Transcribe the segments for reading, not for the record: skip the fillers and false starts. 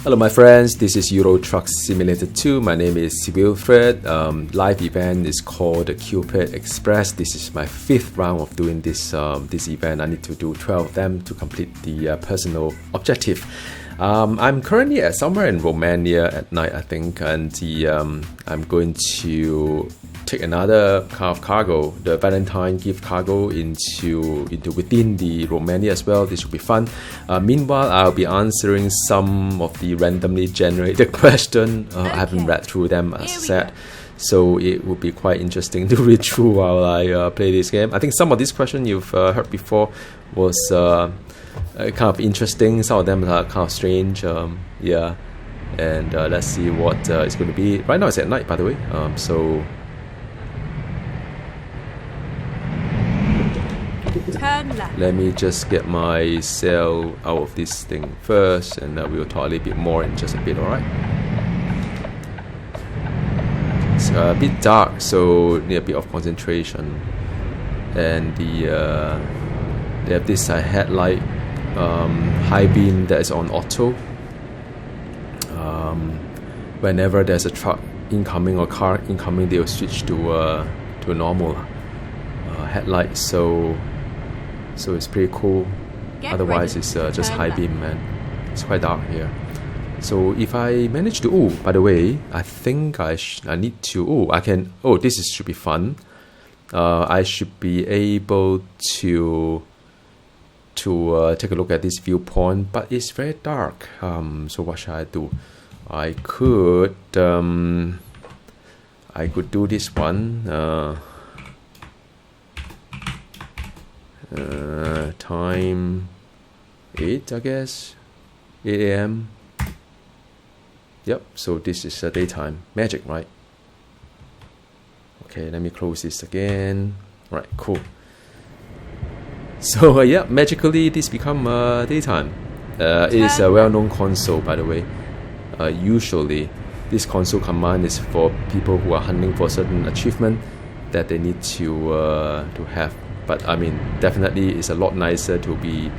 Hello my friends, this is Euro Truck Simulator 2. My name is Wilfred. Live event is called the Cupid Express. This is my 5th round of doing this event. I need to do 12 of them to complete the personal objective. I'm currently somewhere in Romania at night, I think, and I'm going to take another kind of cargo, the Valentine gift cargo, into within the Romania as well. This will be fun. Meanwhile, I'll be answering some of the randomly generated questions. I haven't read through them as said, so it would be quite interesting to read through while I play this game. I think some of these questions you've heard before was kind of interesting. Some of them are kind of strange. Yeah, and let's see what it's going to be. Right now it's at night, by the way. So. Let me just get my sail out of this thing first, and we'll talk a little bit more in just a bit, alright? It's a bit dark, so need a bit of concentration. And they have this headlight high beam that is on auto. Whenever there's a truck incoming or car incoming, they will switch to a normal headlight. So it's pretty cool. Otherwise it's just high beam, man. It's quite dark here. So if I manage to, oh, by the way, I think I need to, should be fun. I should be able to take a look at this viewpoint, but it's very dark. So what should I do? I could do this one. Time 8, I guess, 8 a.m. Yep, so this is daytime. Magic, right? Okay, let me close this again. Right, cool. So yeah, magically this become daytime. It is a well-known console, by the way. Usually this console command is for people who are hunting for a certain achievement that they need to have. But I mean, definitely it's a lot nicer to be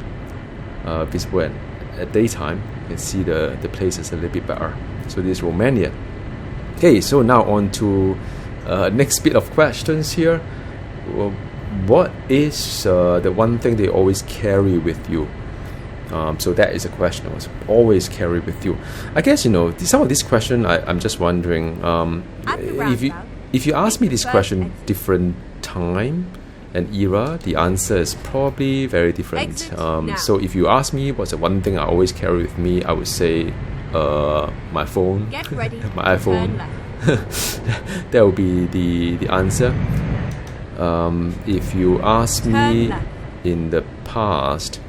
visible at daytime. You can see the places a little bit better. So this is Romania. Okay, so now on to next bit of questions here. Well, what is the one thing they always carry with you? So that is a question I was always carry with you. I guess, some of these questions I'm just wondering, if you ask me this question different time and era, the answer is probably very different. So if you ask me what's the one thing I always carry with me, I would say my phone, my iPhone. That would be the answer. If you ask me in the past,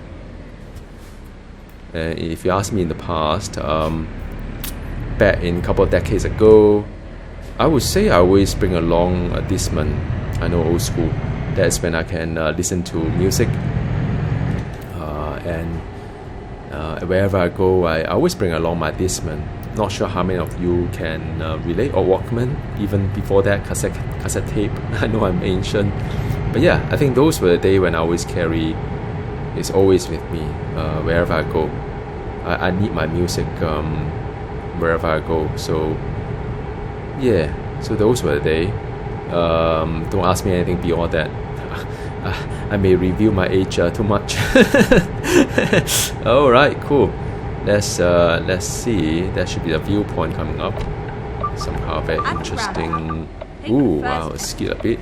back in a couple of decades ago, I would say I always bring along a Discman. I know, old school. That's when I can listen to music, and wherever I go, I always bring along my Discman. Not sure how many of you can relate, or Walkman, even before that, cassette tape. I know I'm ancient, but yeah, I think those were the days when I always carry. It's always with me wherever I go. I need my music wherever I go. So yeah, so those were the days. Don't ask me anything beyond that. I may reveal my age too much. Alright, cool. Let's see. There should be a viewpoint coming up. Somehow very interesting. Ooh, wow, skid a bit.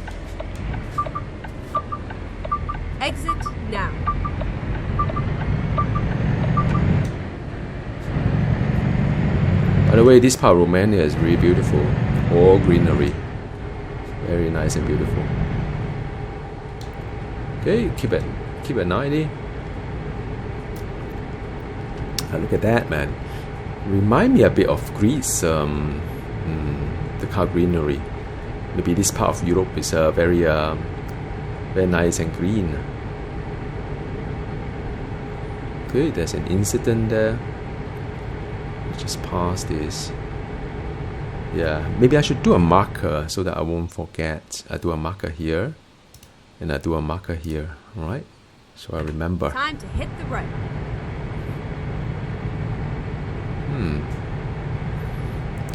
Exit now. By the way, this part of Romania is really beautiful. All greenery. Very nice and beautiful. Okay, keep it 90. Look at that, man. Remind me a bit of Greece. The car greenery. Maybe this part of Europe is very nice and green. Okay, there's an incident there. Just past this. Yeah, maybe I should do a marker so that I won't forget. I do a marker here, and I do a marker here. All right, so I remember. Time to hit the road.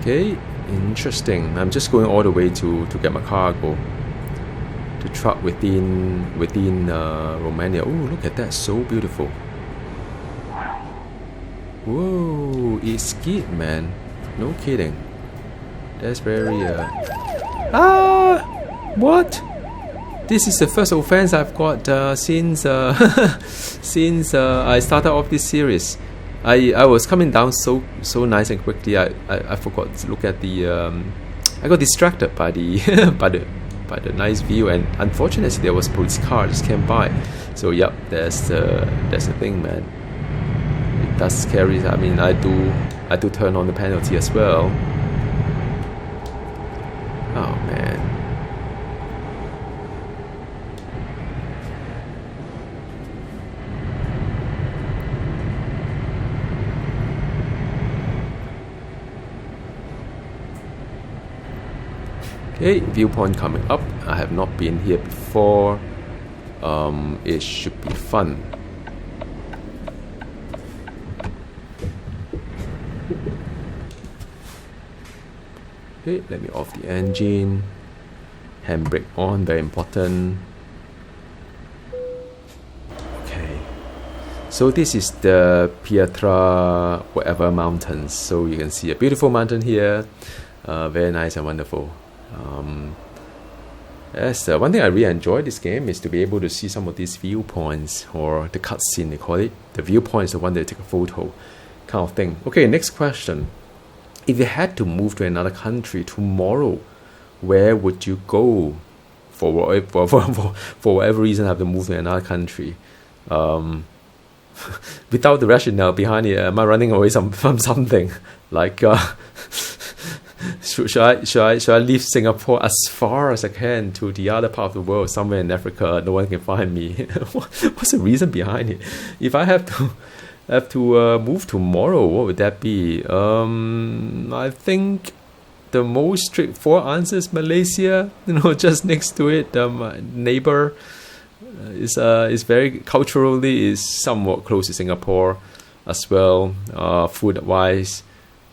Okay, interesting. I'm just going all the way to get my cargo. The truck within Romania. Oh, look at that, so beautiful. Whoa, it's skid, man. No kidding. That's very what? This is the first offense I've got since since I started off this series. I was coming down so nice and quickly. I forgot to look at the. I got distracted by the by the nice view, and unfortunately there was a police car just came by. So yep, that's the thing, man. It does scary. I mean, I do turn on the penalty as well. Oh man. Okay, viewpoint coming up. I have not been here before. It should be fun. Okay, let me off the engine. Handbrake on, very important. Okay. So this is the Pietra whatever mountains. So you can see a beautiful mountain here. Very nice and wonderful. Yes, one thing I really enjoy this game is to be able to see some of these viewpoints, or the cutscene they call it. The viewpoint is the one that you take a photo kind of thing. Okay, next question. If you had to move to another country tomorrow, where would you go? For whatever reason, I have to move to another country. Without the rationale behind it, am I running away from something? Like, should I leave Singapore as far as I can to the other part of the world, somewhere in Africa, no one can find me? What's the reason behind it? If I have to move tomorrow, what would that be? I think the most straightforward answer is Malaysia. Just next to it, my neighbor is very culturally is somewhat close to Singapore as well, food wise.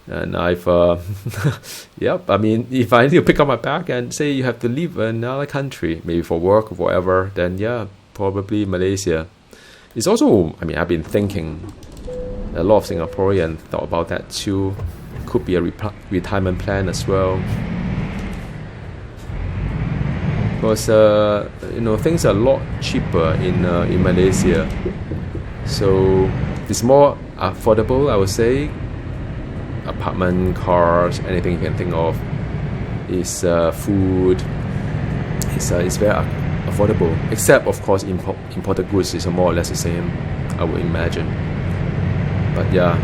And I've yep, I mean, if I need to pick up my bag and say you have to leave another country, maybe for work or whatever, then yeah, probably Malaysia. It's also, I mean, I've been thinking, a lot of Singaporeans thought about that too. Could be a retirement plan as well. Because things are a lot cheaper in Malaysia, so it's more affordable, I would say. Apartment, cars, anything you can think of, is food. It's very affordable. Except, of course, imported goods is more or less the same, I would imagine. But yeah.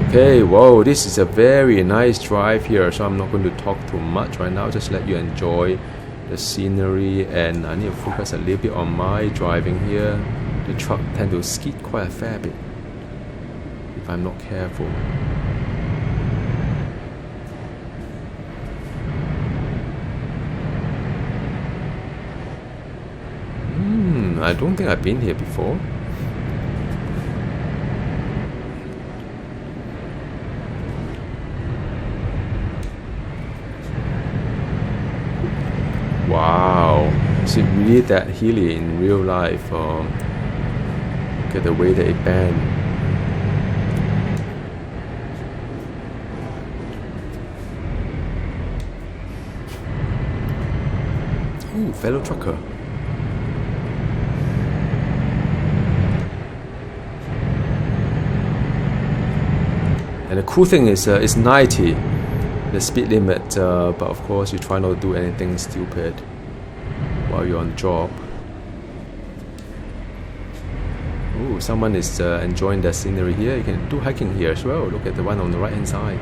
Okay, whoa, this is a very nice drive here, so I'm not going to talk too much right now. Just let you enjoy the scenery, and I need to focus a little bit on my driving here. The truck tend to skid quite a fair bit if I'm not careful. I don't think I've been here before. Wow, is it really that hilly in real life? Look at the way that it bends. Ooh, fellow trucker. And the cool thing is it's 90, the speed limit, but of course you try not to do anything stupid while you're on the job. Ooh, someone is enjoying the scenery here. You can do hiking here as well. Look at the one on the right hand side.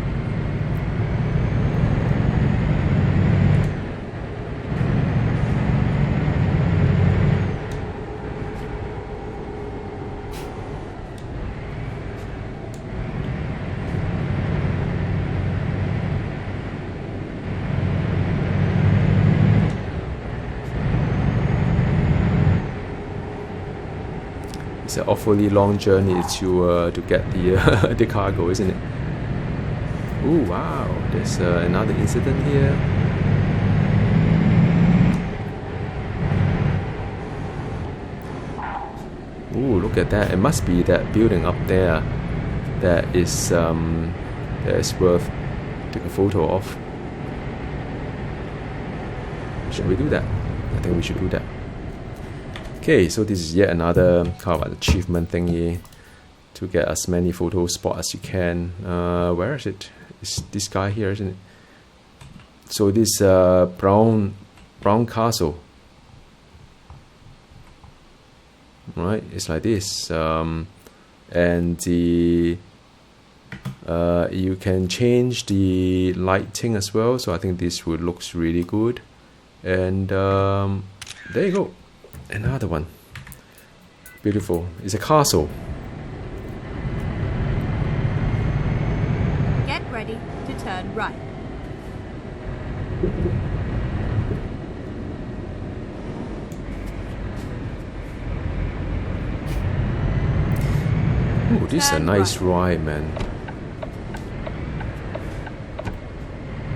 It's an awfully long journey to get the the cargo, isn't it? Oh wow! There's another incident here. Ooh, look at that! It must be that building up there that is worth taking a photo of. Should we do that? I think we should do that. Okay, so this is yet another kind of an achievement thingy to get as many photo spots as you can. Where is it? It's this guy here, isn't it? So this brown castle, right? It's like this, and the you can change the lighting as well. So I think this would looks really good. And there you go, another one. Beautiful. It's a castle. Get ready to turn right. Oh, this is a nice ride, man.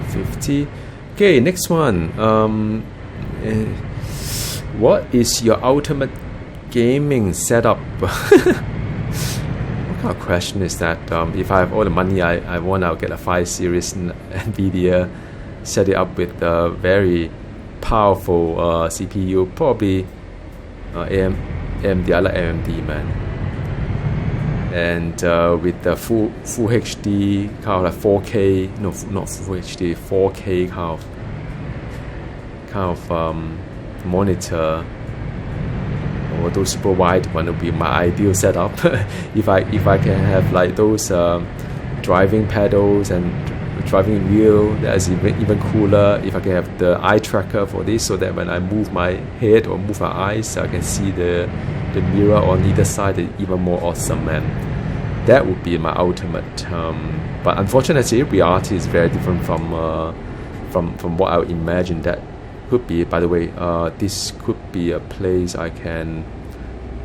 50. Okay, next one. What is your ultimate gaming setup? What kind of question is that? If I have all the money I want, I'll get a 5 series NVIDIA, set it up with a very powerful CPU, probably AMD. I like AMD, man. And with the full HD kind of like 4K, no, not full HD, 4K kind of monitor, or those super wide one would be my ideal setup. if I can have like those driving pedals and driving wheel, that's even cooler. If I can have the eye tracker for this, so that when I move my head or move my eyes, I can see the mirror on either side. Even more awesome, man. That would be my ultimate. But unfortunately, reality is very different from what I would imagine. That could be. By the way, this could be a place I can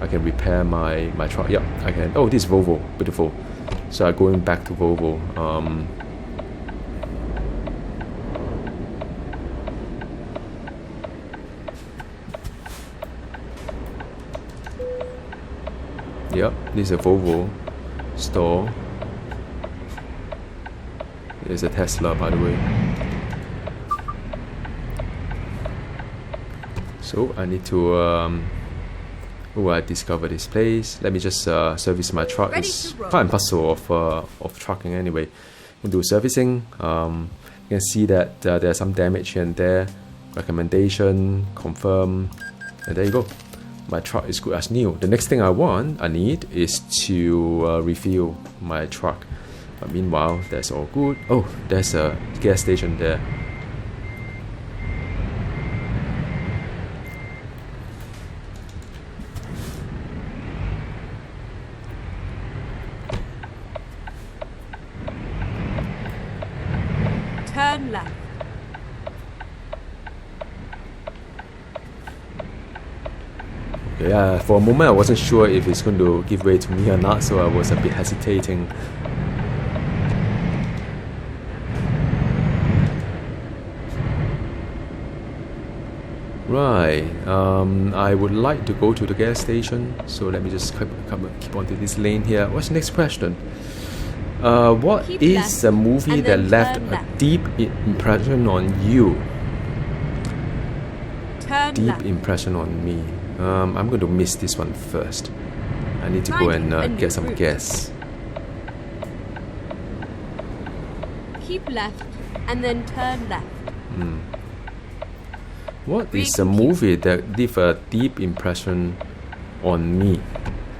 repair my truck. Yeah, I can. Oh, this is Volvo. Beautiful. So I'm going back to Volvo. Yep, this is a Volvo store. There's a Tesla, by the way. So I need to I discovered this place. Let me just service my truck. It's part and parcel of trucking anyway. You can do servicing. You can see that there's some damage here and there. Recommendation, confirm, and there you go. My truck is good as new. The next thing I need is to refuel my truck. But meanwhile, that's all good. Oh, there's a gas station there. Turn left. Yeah, for a moment I wasn't sure if it's going to give way to me or not, so I was a bit hesitating. Right, I would like to go to the gas station, so let me just keep on to this lane here. What's the next question? What Keep is left, a movie and that then left turn a left. deep impression on you? Turn Deep left. impression on me. I'm going to miss this one first. I need to go Find a and new get some route. gas. Keep left and then turn left. What is a movie that left a deep impression on me?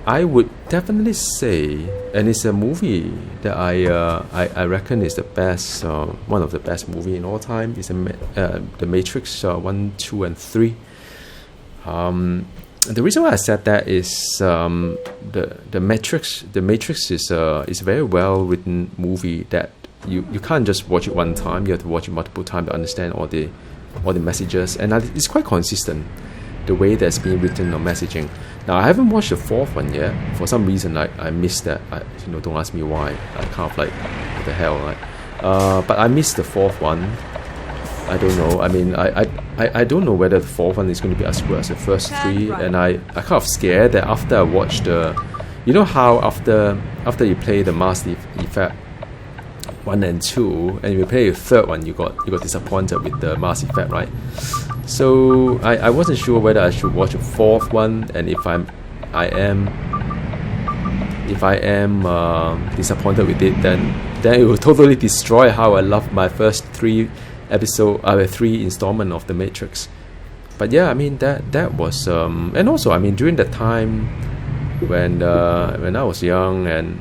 I would definitely say, and it's a movie that I reckon is the best, one of the best movie in all time. Is The Matrix 1, 2, and 3. The reason why I said that is the Matrix is a very well written movie that you can't just watch it one time. You have to watch it multiple times to understand all the messages, and it's quite consistent the way that's being written or messaging. Now I haven't watched the fourth one yet. For some reason, I missed that. Don't ask me why. I kind of like, what the hell, right? But I missed the fourth one. I don't know. I mean, I don't know whether the fourth one is going to be as good as the first three, and I kind of scared that after I watched the, how after you play the Mass Effect 1 and 2, and you play the third one, you got disappointed with the Mass Effect, right? So I wasn't sure whether I should watch the fourth one, and if I am disappointed with it, then it will totally destroy how I love my first three installment of the Matrix. But yeah, I mean that was and also I mean during the time when I was young, and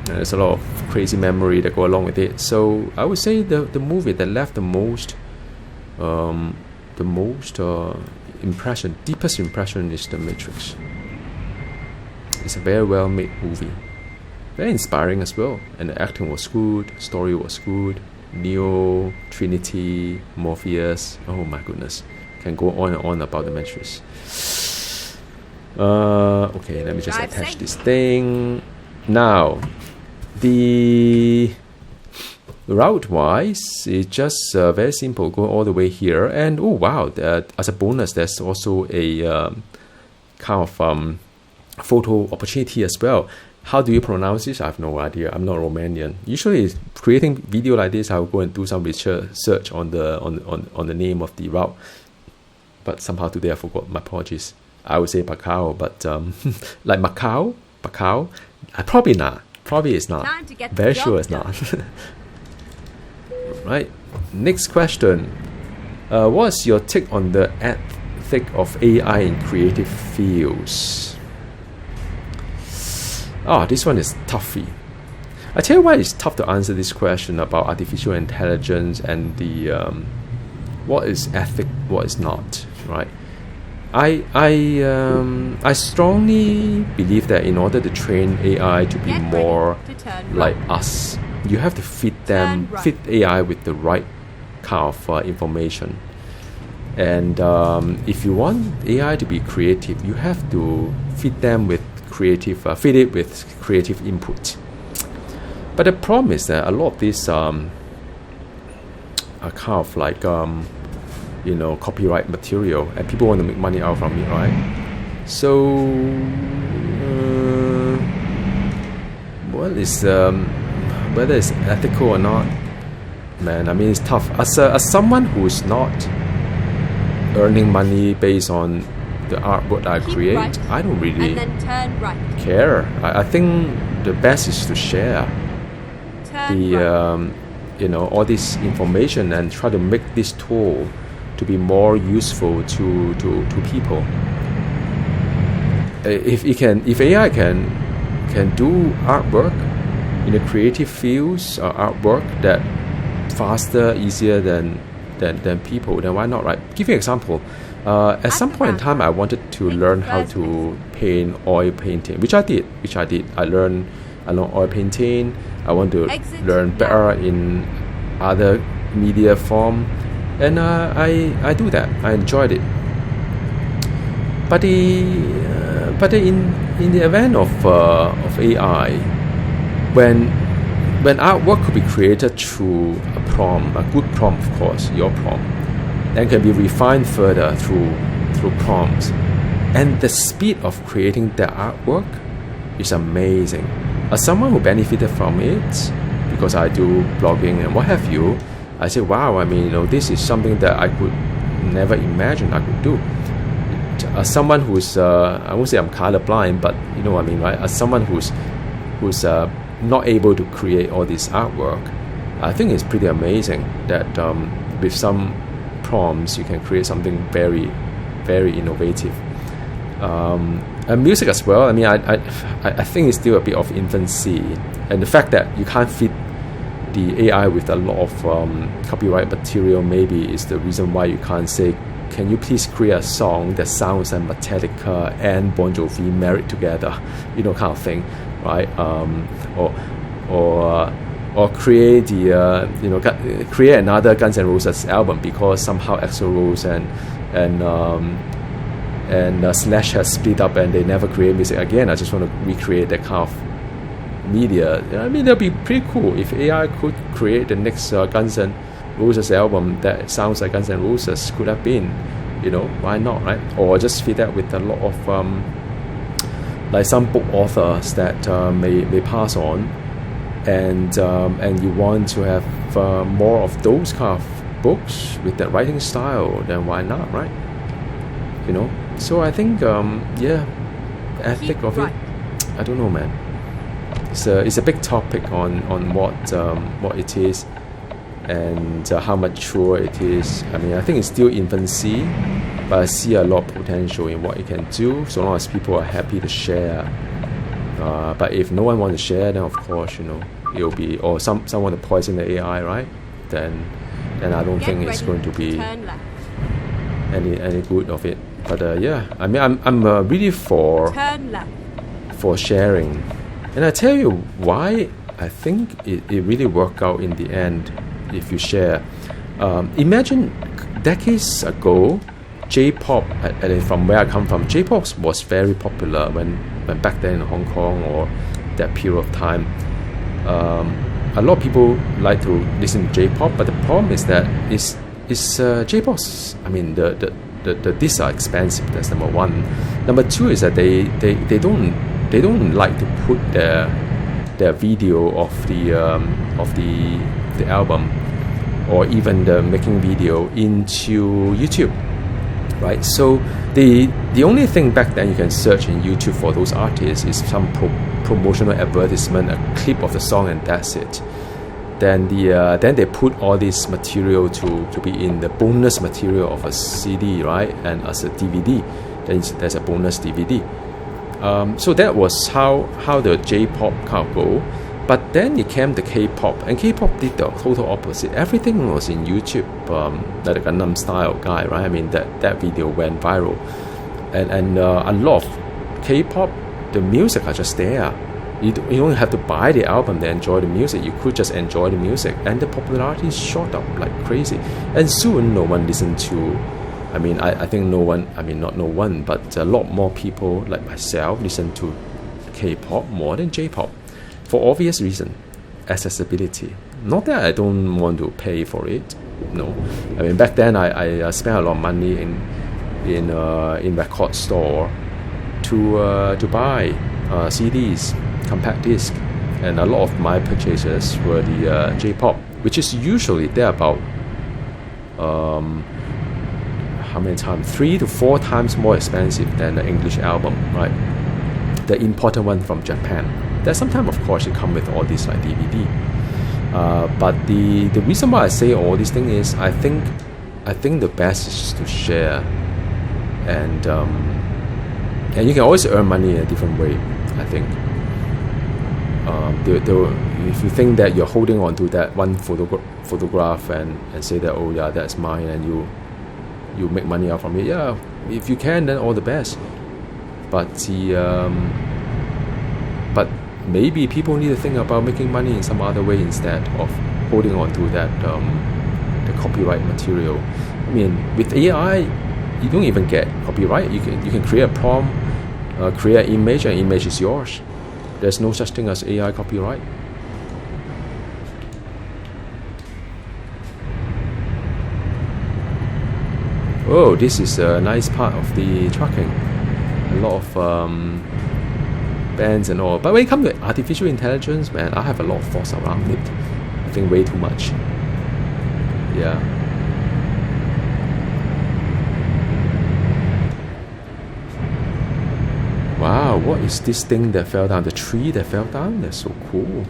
there's a lot of crazy memory that go along with it. So I would say the movie that left the most deepest impression is the Matrix. It's a very well made movie, very inspiring as well, and the acting was good, story was good. Neo, Trinity, Morpheus. Oh my goodness, can go on and on about the Matrix. Okay, let me just attach this thing. Now, the route wise, it's just very simple. Go all the way here, and oh wow! As a bonus, there's also a kind of photo opportunity as well. How do you pronounce this? I have no idea. I'm not Romanian. Usually, creating video like this, I'll go and do some research on the name of the route. But somehow today I forgot. My apologies. I would say Macau, but like Macau, probably not. Probably it's not. Very sure it's not. Right. Next question. What's your take on the ethic of AI in creative fields? This one is toughy. I tell you why it's tough to answer this question about artificial intelligence and the what is ethic, what is not, right? I strongly believe that in order to train AI to be more like us, you have to feed AI with the right kind of information. And if you want AI to be creative, you have to feed it with creative input. But the problem is that a lot of these are kind of like copyright material, and people want to make money out from it, right? So whether it's ethical or not, man, I mean it's tough. As someone who's not earning money based on the artwork I create, right, I don't really care. I think the best is to share all this information and try to make this tool to be more useful to people. If AI can do artwork in the creative fields or artwork that faster, easier than people, then why not, right? Give you an example. At some point in time, I wanted to learn how to paint oil painting, which I did. I learned oil painting. I want to learn better in other media form, and I do that. I enjoyed it. But in the event of AI, when artwork could be created through a prompt, a good prompt, of course, your prompt, and can be refined further through prompts, and the speed of creating the artwork is amazing. As someone who benefited from it, because I do blogging and what have you, I say, wow, I mean, this is something that I could never imagine I could do. As someone who's, I won't say I'm colorblind, but you know what I mean, right? As someone who's not able to create all this artwork, I think it's pretty amazing that with some prompts you can create something very, very innovative. And music as well. I mean, I think it's still a bit of infancy, and the fact that you can't feed the AI with a lot of copyright material maybe is the reason why you can't say, can you please create a song that sounds like Metallica and Bon Jovi married together, kind of thing, right? Or create create another Guns N' Roses album because somehow Axl Rose and and Slash has split up and they never create music again. I just want to recreate that kind of media. I mean, that'd be pretty cool if AI could create the next Guns N' Roses album that sounds like Guns N' Roses. Could have been, why not, right? Or just fit that with a lot of like some book authors that may pass on, and you want to have more of those kind of books with that writing style, then why not, right? So I think ethic of it, I don't know, man. It's a big topic on what it is and how mature it is. I mean, I think it's still infancy, but I see a lot of potential in what it can do, so long as people are happy to share. But if no one wants to share, then of course, it'll be, or someone to poison the AI, right? Then I don't think it's going to be any good of it. But I mean, I'm really for sharing, and I tell you why I think it really worked out in the end if you share. Imagine decades ago, J-pop, from where I come from, J-pop was very popular when back then in Hong Kong or that period of time. A lot of people like to listen to J-pop, but the problem is that it's J-pop. I mean, the discs are expensive. That's number one. Number two is that they don't like to put their video of the album or even the making video into YouTube, right? So the only thing back then you can search in YouTube for those artists is some promotional advertisement, a clip of the song, and that's it. Then they put all this material to be in the bonus material of a CD, right? And as a DVD, then there's a bonus DVD. So that was how the J-pop kind of go. But then it came the K-pop, and K-pop did the total opposite. Everything was in YouTube, like a Gangnam Style guy, right? I mean, that video went viral, and a lot of K-pop, the music are just there. You don't have to buy the album to enjoy the music. You could just enjoy the music, and the popularity shot up like crazy. And soon, no one listened to. I mean, I think no one. I mean, not no one, but a lot more people like myself listen to K-pop more than J-pop, for obvious reason, accessibility. Not that I don't want to pay for it. No, I mean, back then I spent a lot of money in record store to buy CDs, compact disc, and a lot of my purchases were the J-pop, which is usually they're about how many times? 3 to 4 times more expensive than the English album, right? The imported one from Japan. There's sometimes, of course, it come with all these like DVD. But the reason why I say all these things is I think the best is to share, and you can always earn money in a different way. I think if you think that you're holding on to that one photograph and say that, oh yeah, that's mine, and you make money out from it, yeah, if you can, then all the best. But but maybe people need to think about making money in some other way instead of holding on to that the copyright material. I mean, with AI, you don't even get copyright. You can create a prompt, create an image, and image is yours. There's no such thing as AI copyright. Oh, this is a nice part of the trucking. A lot of bands and all. But when it comes to artificial intelligence, man, I have a lot of thoughts around it. I think way too much. Yeah. Wow, what is this thing that fell down? The tree that fell down? That's so cool.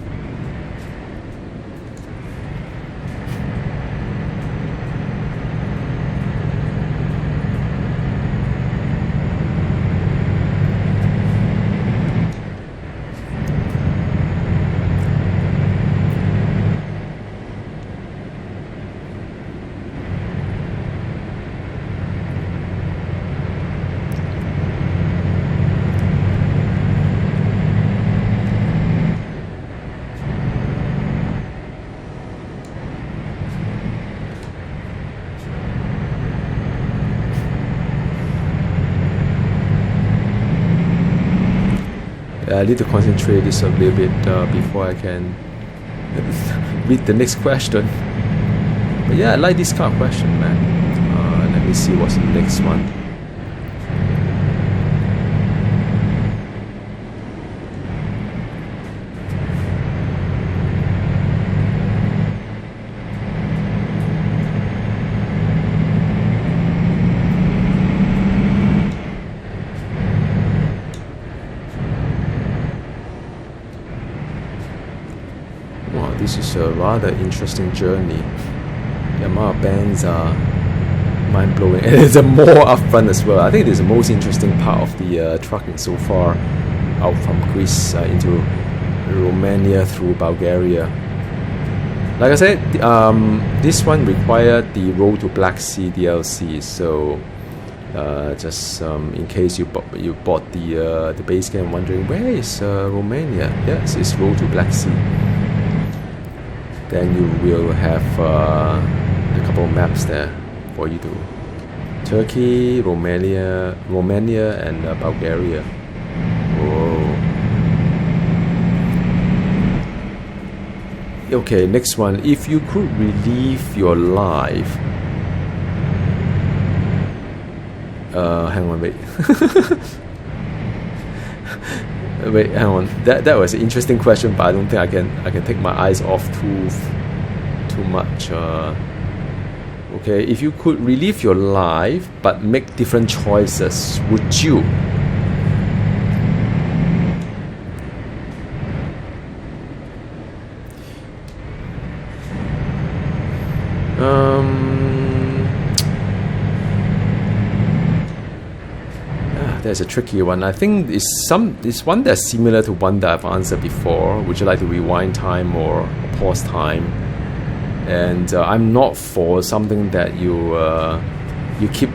I need to concentrate this a little bit before I can read the next question. But yeah, I like this kind of question, man. Let me see what's the next one. This is a rather interesting journey. The amount of bands are mind-blowing, and it's a more upfront as well. I think it is the most interesting part of the trucking so far, out from Greece into Romania through Bulgaria. Like I said, this one required the Road to Black Sea DLC, so just in case you bought the base game wondering where is Romania? Yes, it's Road to Black Sea. Then you will have a couple of maps there for you to Turkey, Romania, and Bulgaria. Whoa. Okay, next one. If you could relive your life, hang on, wait. Wait, hang on. That was an interesting question, but I don't think I can take my eyes off too much. Okay, if you could relive your life but make different choices, would you? There's a tricky one. I think it's one that's similar to one that I've answered before. Would you like to rewind time or pause time? And I'm not for something that you keep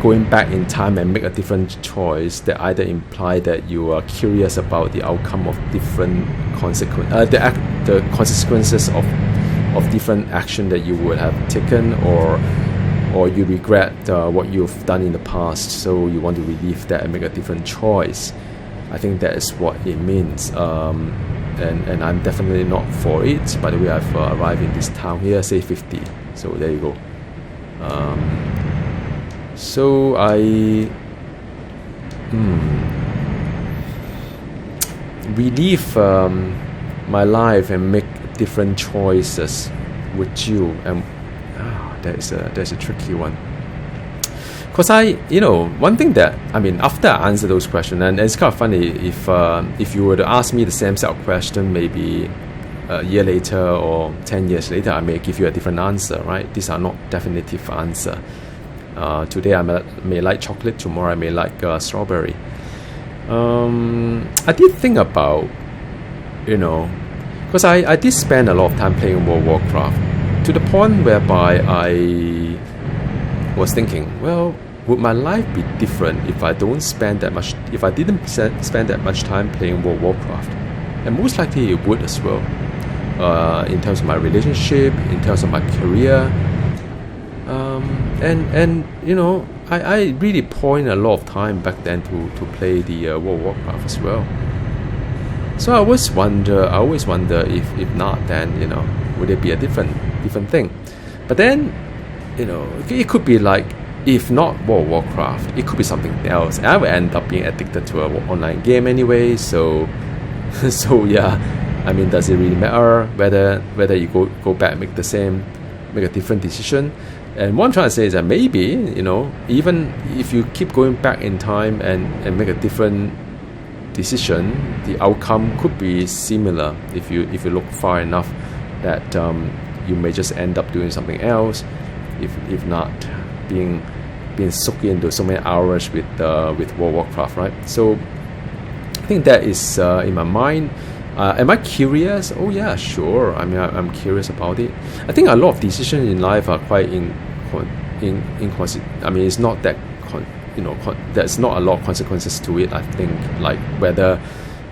going back in time and make a different choice that either imply that you are curious about the outcome of different the consequences of different action that you would have taken, or you regret what you've done in the past, so you want to relive that and make a different choice. I think that is what it means, and I'm definitely not for it. By the way, I've arrived in this town here, say 50, so there you go. So I relive my life and make different choices. Would you? And there's a tricky one, because one thing that after I answer those questions, and it's kind of funny if you were to ask me the same set of question maybe a year later or 10 years later, I may give you a different answer, right? These are not definitive answer. Today I may like chocolate, tomorrow I may like strawberry. I did think about, because I did spend a lot of time playing World of Warcraft, to the point whereby I was thinking, well, would my life be different if I didn't spend that much time playing World of Warcraft? And most likely it would as well, in terms of my relationship, in terms of my career, I really poured a lot of time back then to play the World of Warcraft as well. So I always wonder if not, then would it be a different thing? But then it could be like, if not World of Warcraft, it could be something else. I would end up being addicted to an online game anyway. So yeah, does it really matter whether you go back, make a different decision? And what I'm trying to say is that maybe even if you keep going back in time and make a different decision, the outcome could be similar if you look far enough, that you may just end up doing something else, if not being sucked into so many hours with World of Warcraft, right? So I think that is in my mind. Am I curious? Oh yeah, sure. I'm curious about it. I think a lot of decisions in life are quite it's not that there's not a lot of consequences to it. I think, like whether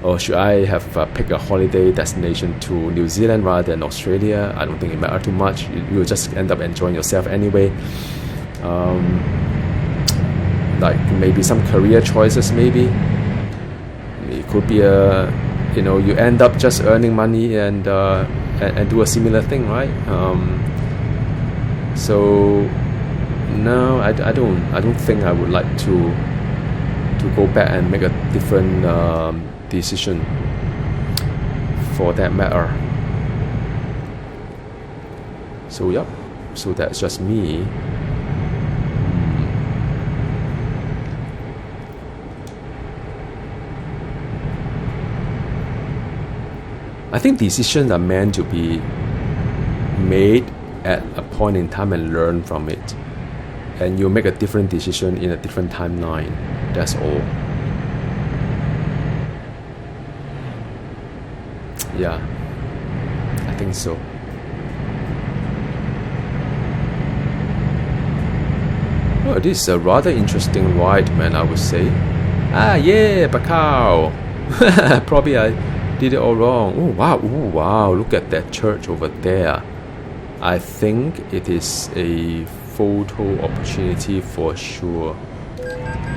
or should I have pick a holiday destination to New Zealand rather than Australia. I don't think it matters too much. You'll just end up enjoying yourself anyway. Like maybe some career choices, maybe it could be a, you end up just earning money and do a similar thing, right? So no, I don't think I would like to go back and make a different decision for that matter. So yep, so that's just me. I think decisions are meant to be made at a point in time and learn from it. And you make a different decision in a different timeline. That's all. Yeah, I think so. Oh, this is a rather interesting ride, man, I would say. Yeah, Bacau. Probably I did it all wrong. Oh wow, look at that church over there. I think it is a photo opportunity for sure.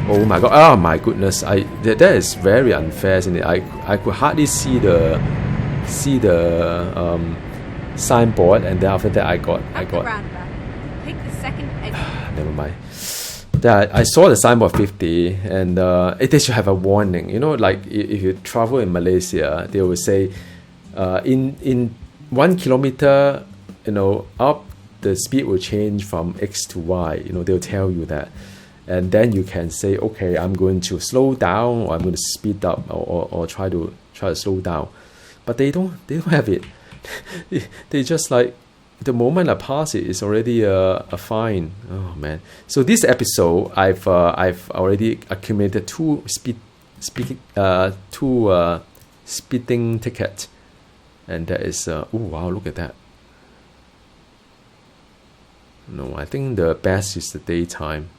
Oh my god, oh my goodness, that is very unfair, isn't it? I could hardly see the signboard, and then after that I got roundabout. Take the second exit. Never mind. I saw the signboard 50, and they should have a warning. Like if you travel in Malaysia, they will say, in 1 kilometer, up, the speed will change from X to Y. They'll tell you that, and then you can say, okay, I'm going to slow down, or I'm going to speed up, or try to slow down. But they don't have it. They just like, the moment I pass it, it's already a fine. Oh man! So this episode, I've already accumulated two speeding tickets, and that is oh wow! Look at that. No, I think the best is the daytime.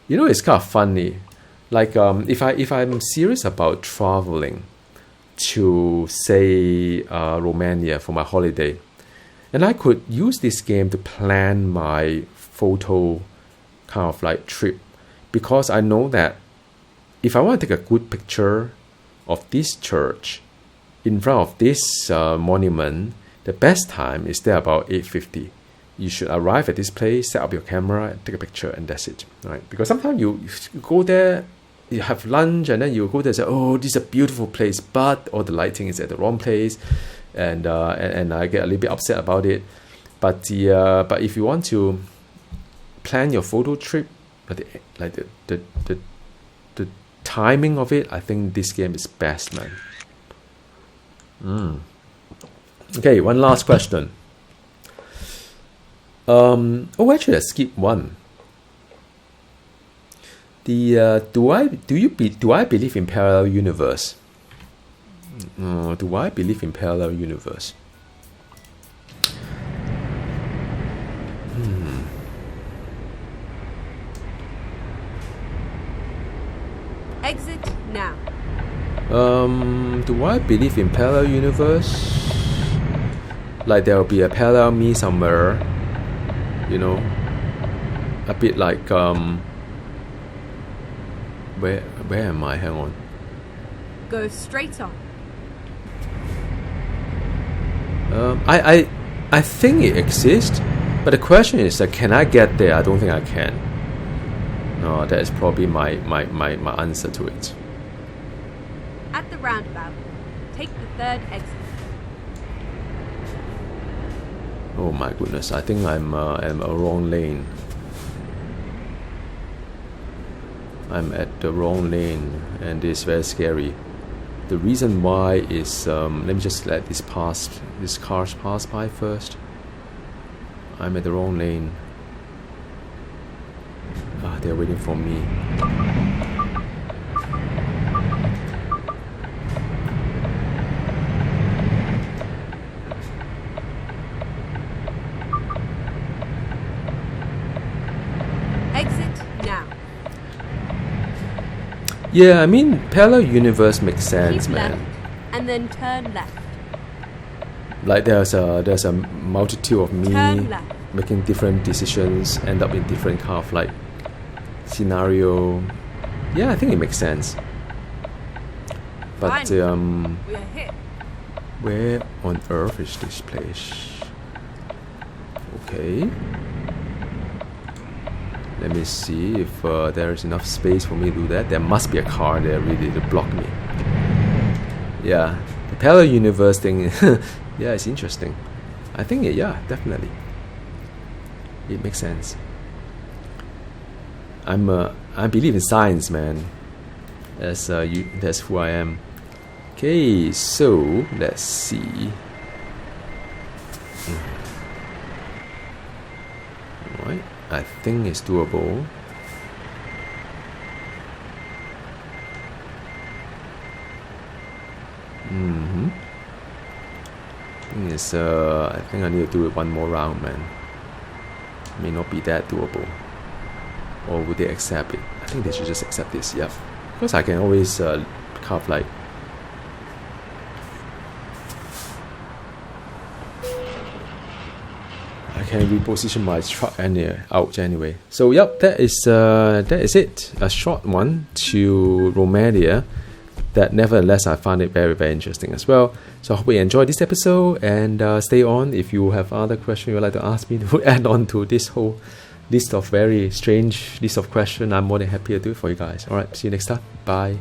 It's kind of funny. Like if I'm serious about traveling to say Romania for my holiday, and I could use this game to plan my photo kind of like trip, because I know that if I want to take a good picture of this church in front of this monument, the best time is there about 8:50. You should arrive at this place, set up your camera, and take a picture, and that's it, right? Because sometimes you go there, you have lunch, and then you go there and say, oh, this is a beautiful place, but all the lighting is at the wrong place, and I get a little bit upset about it. But if you want to plan your photo trip, like the timing of it, I think this game is best, man. Okay, one last question. Actually, I skipped one. Do I believe in parallel universe? Do I believe in parallel universe? Exit now. Do I believe in parallel universe? Like there will be a parallel me somewhere, a bit like where am I? Hang on. Go straight on. I think it exists, but the question is that can I get there? I don't think I can. No, that is probably my answer to it. At the roundabout, take the third exit. Oh my goodness, I think I'm a wrong lane. I'm at the wrong lane, and it's very scary. The reason why is, let me just let these cars pass by first. I'm at the wrong lane. They're waiting for me. Exit now. Yeah, I mean, parallel universe makes sense, Keep man. left, and then turn left. Like there's a multitude of me Turn left. making different decisions, end up in different kind of like scenario. Yeah, I think it makes sense. But We are here. where on earth is this place? Okay. Let me see if there is enough space for me to do that. There must be a car there really to block me. Yeah, the parallel universe thing. Yeah, it's interesting. I think yeah, definitely. It makes sense. I believe in science, man. That's who I am. Okay, so let's see. Alright, I think it's doable. I think I need to do it one more round, man. May not be that doable. Or would they accept it? I think they should just accept this, yeah. Because I can always carve like I can reposition my truck out anyway. So yep, that is it. A short one to Romania. That nevertheless I found it very, very interesting as well. So I hope you enjoyed this episode, and stay on if you have other questions you would like to ask me to add on to this whole list of very strange list of questions. I'm more than happy to do it for you guys. Alright, see you next time. Bye.